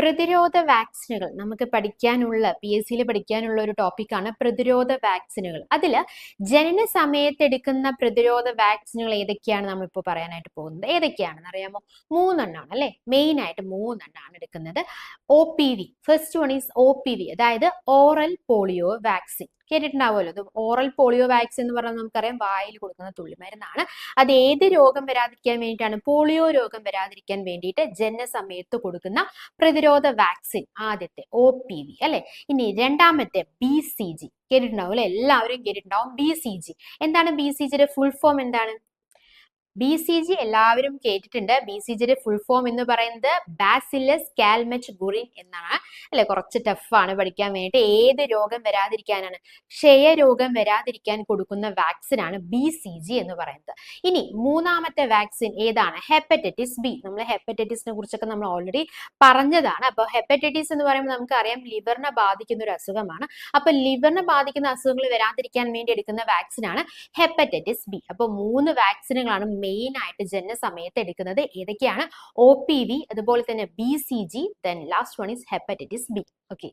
പ്രതിരോധ വാക്സിനുകൾ നമുക്ക് പഠിക്കാനുള്ള PSCയിൽ പഠിക്കാനുള്ള ഒരു ടോപ്പിക്കാണ് പ്രതിരോധ വാക്സിനുകൾ. അതിൽ ജനന സമയത്ത് എടുക്കുന്ന പ്രതിരോധ വാക്സിനുകൾ ഏതൊക്കെയാണ് നമ്മൾ ഇപ്പോൾ പറയാനായിട്ട് പോകുന്നത്. ഏതൊക്കെയാണെന്ന് അറിയാമോ? 3 എണ്ണമാണ് അല്ലെ. മെയിൻ ആയിട്ട് 3 എണ്ണമാണ് എടുക്കുന്നത്. OPV, first one is OPV, അതായത് ഓറൽ പോളിയോ വാക്സിൻ. കേട്ടിട്ടുണ്ടാവുമല്ലോ. ഇത് ഓറൽ പോളിയോ വാക്സിൻ എന്ന് പറഞ്ഞാൽ നമുക്കറിയാം വായിൽ കൊടുക്കുന്ന തുള്ളിമരുന്നാണ്. അത് ഏത് രോഗം വരാതിരിക്കാൻ വേണ്ടിയിട്ടാണ്? പോളിയോ രോഗം വരാതിരിക്കാൻ വേണ്ടിയിട്ട് ജനന സമയത്ത് കൊടുക്കുന്ന പ്രതിരോധ വാക്സിൻ ആദ്യത്തെ OPV അല്ലെ. ഇനി രണ്ടാമത്തെ BCG കേട്ടിട്ടുണ്ടാവും അല്ലെ. എല്ലാവരും കേട്ടിട്ടുണ്ടാവും BCG. എന്താണ് BCGയുടെ ഫുൾ ഫോം എന്താണ്? BCG എല്ലാവരും കേട്ടിട്ടുണ്ട്. BCGയുടെ ഫുൾ ഫോം എന്ന് പറയുന്നത് ബാസിലസ് കാൽമെറ്റ്-ഗുറിൻ എന്നാണ് അല്ലെ. കുറച്ച് ടഫാണ് പഠിക്കാൻ വേണ്ടി. ഏത് രോഗം വരാതിരിക്കാനാണ്? ക്ഷയരോഗം വരാതിരിക്കാൻ കൊടുക്കുന്ന വാക്സിൻ ആണ് BCG എന്ന് പറയുന്നത്. ഇനി മൂന്നാമത്തെ വാക്സിൻ ഏതാണ്? Hepatitis B. നമ്മൾ ഹെപ്പറ്റൈറ്റിസിനെ കുറിച്ചൊക്കെ നമ്മൾ ഓൾറെഡി പറഞ്ഞതാണ്. അപ്പോൾ ഹെപ്പറ്റൈറ്റിസ് എന്ന് പറയുമ്പോൾ നമുക്കറിയാം ലിവറിനെ ബാധിക്കുന്ന ഒരു അസുഖമാണ്. അപ്പൊ ലിവറിനെ ബാധിക്കുന്ന അസുഖങ്ങൾ വരാതിരിക്കാൻ വേണ്ടി എടുക്കുന്ന വാക്സിൻ ആണ് ഹെപ്പറ്റൈറ്റിസ് B. അപ്പോൾ 3 വാക്സിനുകളാണ് മെയിൻ ആയിട്ട് ജനന സമയത്ത് എടുക്കുന്നത്. ഏതൊക്കെയാണ്? OPV, അതുപോലെ തന്നെ BCG, then last one is hepatitis B. Okay.